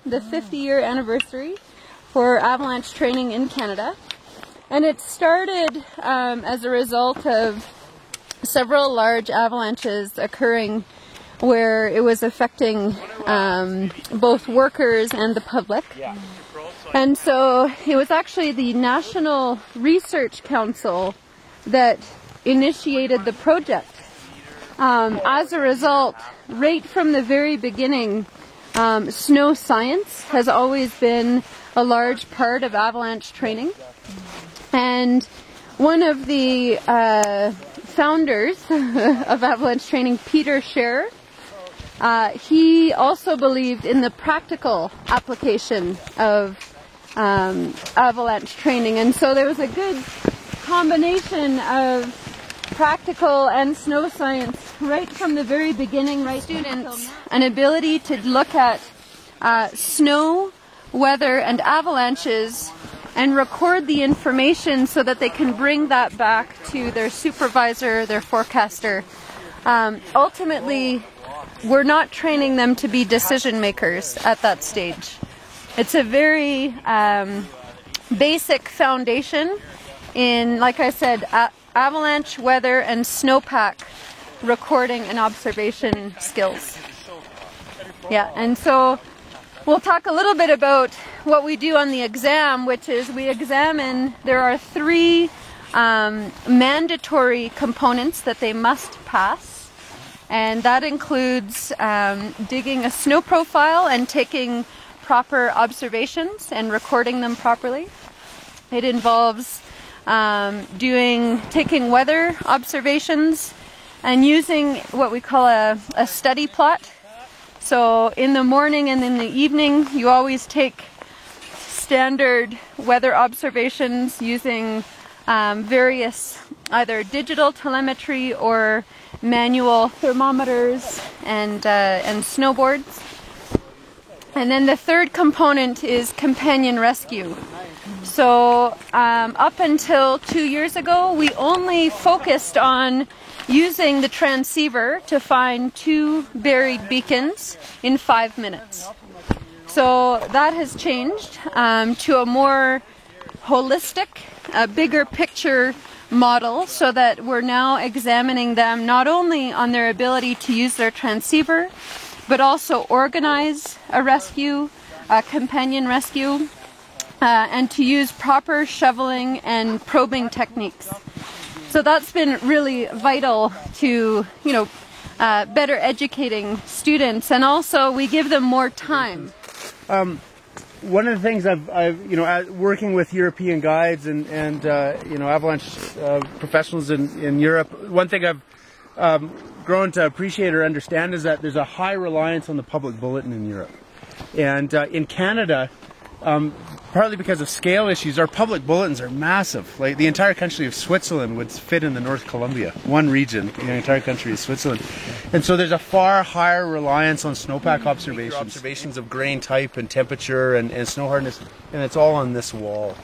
the 50-year anniversary for avalanche training in Canada. And it started as a result of several large avalanches occurring where it was affecting both workers and the public. And so it was actually the National Research Council that initiated the project. As a result, right from the very beginning, snow science has always been a large part of avalanche training. And one of the founders of avalanche training, Peter Scherer, he also believed in the practical application of avalanche training. And so there was a good combination of practical and snow science right from the very beginning, right? Students an ability to look at snow, weather, and avalanches and record the information so that they can bring that back to their supervisor, their forecaster. Ultimately, we're not training them to be decision makers at that stage. It's a very basic foundation in, like I said, avalanche, weather, and snowpack recording and observation skills. Yeah, and so we'll talk a little bit about what we do on the exam, which is we examine, there are 3 mandatory components that they must pass, and that includes digging a snow profile and taking proper observations and recording them properly. It involves taking weather observations and using what we call a study plot. So in the morning and in the evening, you always take standard weather observations using various either digital telemetry or manual thermometers and snowboards. And then the third component is companion rescue. So up until 2 years ago, we only focused on using the transceiver to find 2 buried beacons in 5 minutes. So that has changed to a more holistic, a bigger picture model, so that we're now examining them not only on their ability to use their transceiver, but also organize a rescue, a companion rescue, and to use proper shoveling and probing techniques. So that's been really vital to, better educating students, and also we give them more time. One of the things I've working with European guides and avalanche professionals in Europe, one thing I've grown to appreciate or understand is that there's a high reliance on the public bulletin in Europe. And in Canada, partly because of scale issues, our public bulletins are massive. Like the entire country of Switzerland would fit in the North Columbia, one region in the entire country of Switzerland. And so there's a far higher reliance on snowpack observations of grain type and temperature and snow hardness, and it's all on this wall.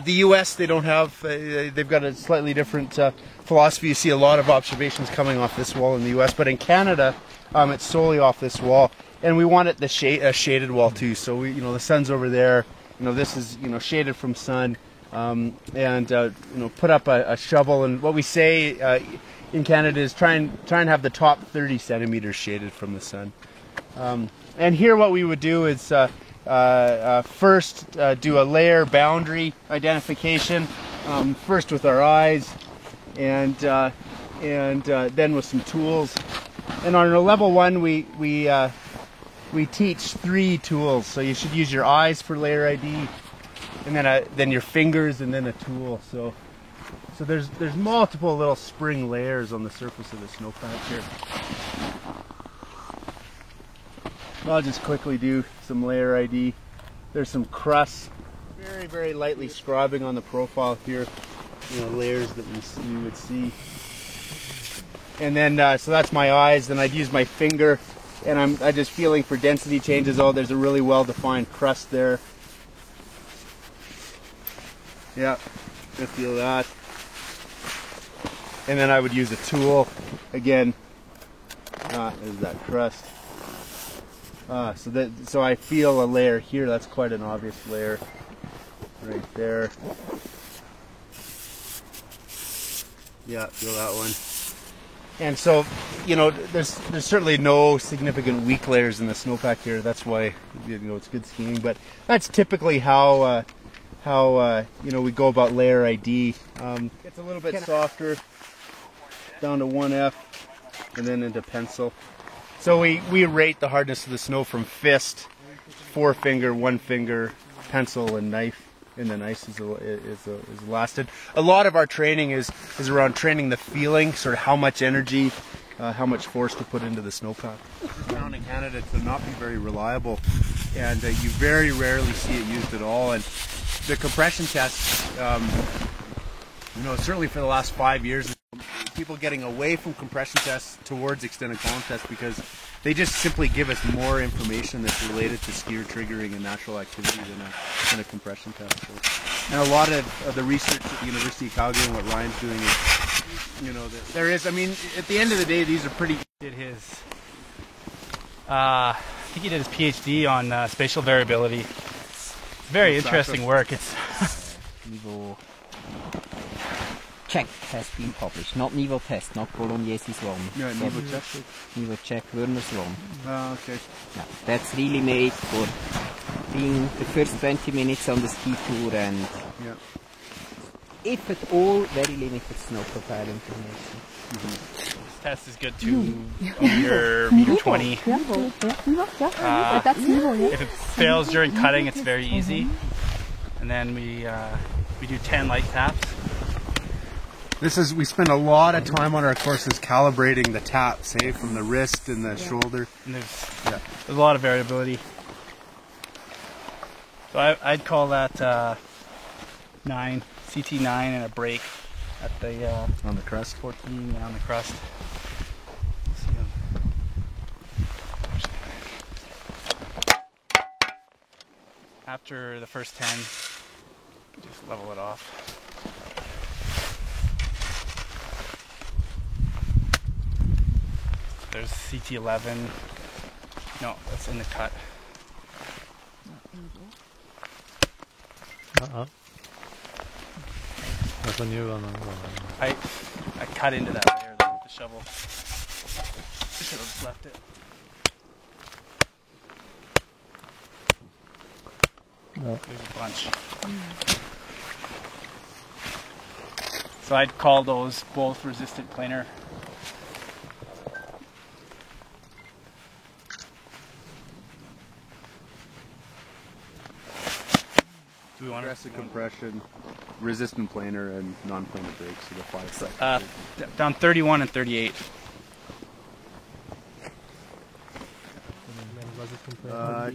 The US, they don't have, they've got a slightly different philosophy. You see a lot of observations coming off this wall in the US, but in Canada, it's solely off this wall. And we want it a shaded wall too. So the sun's over there. This is shaded from sun, and put up a shovel. And what we say in Canada is try and have the top 30 centimeters shaded from the sun. And here, what we would do is first do a layer boundary identification, first with our eyes, and then with some tools. And on a level 1, we teach 3 tools, so you should use your eyes for layer ID, and then your fingers, and then a tool. So there's multiple little spring layers on the surface of the snowpack here. I'll just quickly do some layer ID. There's some crust, very, very lightly scrubbing on the profile here. Layers that we would see. And then so that's my eyes. Then I'd use my finger. And I'm just feeling for density changes. Oh, there's a really well-defined crust there. Yeah, I feel that. And then I would use a tool. Again, there's that crust. So I feel a layer here. That's quite an obvious layer right there. Yeah, feel that one. And so, you know, there's certainly no significant weak layers in the snowpack here. That's why, you know, it's good skiing. But that's typically how you know, we go about layer ID. It's a little bit softer, down to 1F, and then into pencil. So we rate the hardness of the snow from fist, forefinger, one finger, pencil, and knife. And then ice is lasted. A lot of our training is around training the feeling, sort of how much energy, how much force to put into the snowpack. It's found in Canada to not be very reliable, and you very rarely see it used at all. And the compression test, you know, certainly for the last 5 years, people getting away from compression tests towards extended column tests because they just simply give us more information that's related to skier triggering and natural activity than a compression test. So, and a lot of the research at the University of Calgary and what Ryan's doing is, you know, there is, I mean, at the end of the day, these are pretty... Did his, I think he did his PhD on spatial variability. It's very interesting work. It's Niveau check has been published, not Niveau test, not Bolognese one. Yeah, Niveau check. Niveau check, Werner's one. Okay. Yeah, that's really made for being the first 20 minutes on the ski tour and, Yeah. if at all, very limited snow profile information. this test is good to meter 20. If it fails during cutting, it's very easy. And then we do 10 light taps. We spend a lot of time on our courses calibrating the taps, from the wrist and the shoulder. And there's a lot of variability. So I'd call that 9, CT9 and a break at the On the crest. 14 on the crust. After the first 10, just level it off. There's CT11. No, that's in the cut. That's a new one. I cut into that layer though with the shovel. I should have just left it. No. There's a bunch. So I'd call those both resistant planar. Do we want Aggressive compression, resistant planar, and non-planar brakes are the 5 sections. down 31 and 38.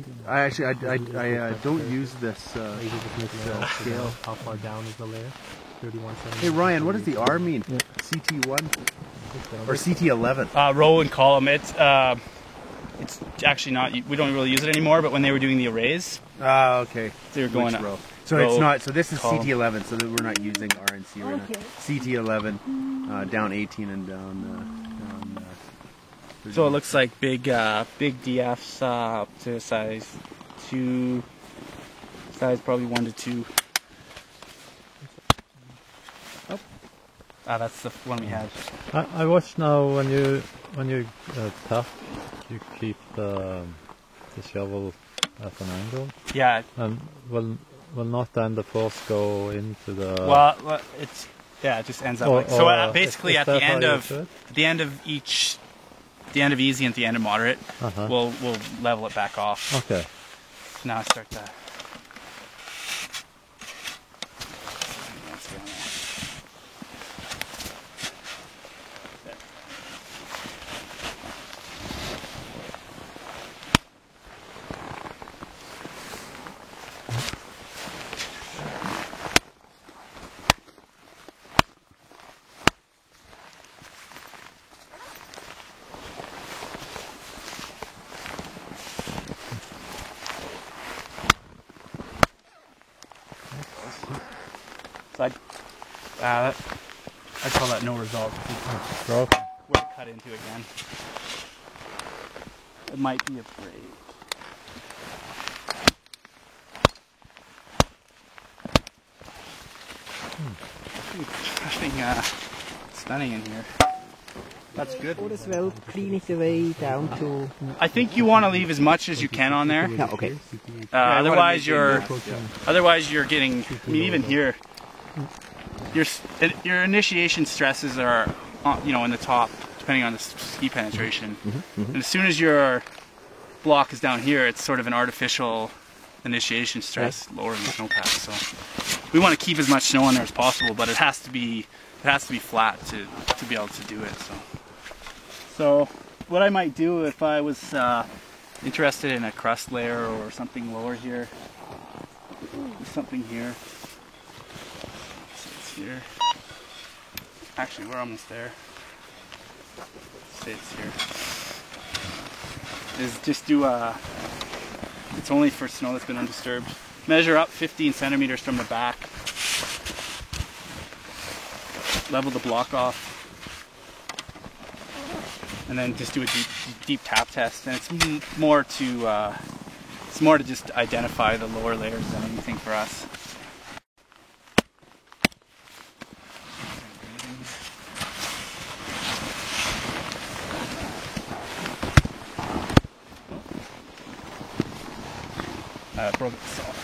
I don't use this scale. How far down is the layer? 31. Hey Ryan, what does the R mean? CT1 or CT11? Row and column. It's actually not. We don't really use it anymore. But when they were doing the arrays, Okay. they were going Which up. row? So Row, it's not. So this is column. CT11. So that we're not using R and C right now. CT11, down 18 and down. So it looks like big DFs up to size 2, size probably 1 to 2. Oh, that's the one we had. I watched now when you tap, you keep the shovel at an angle, Yeah. and will not then the force go into the? Well, it just ends up like so. Basically, is at that the how end you of do it? the end of each, the end of easy and the end of moderate, Uh-huh. we'll level it back off. Okay. So now I start to. So I'd call that no result. Drop. Where to cut into again. It might be a break. nothing stunning in here. That's good. Or as well, clean it away down to... I think you want to leave as much as you can on there. Yeah, okay. Otherwise you're getting, I mean, even here, your initiation stresses are, you know, in the top, depending on the ski penetration. And as soon as your block is down here, it's sort of an artificial initiation stress lowering the snowpack. So we want to keep as much snow on there as possible, but it has to be flat to be able to do it. So what I might do if I was interested in a crust layer or something lower here, something here. So it's here. Actually, we're almost there. Say it's here. Is just do it's only for snow that's been undisturbed. Measure up 15 centimeters from the back. Level the block off. And then just do a deep tap test. And it's more to just identify the lower layers than anything for us. Broke it soft.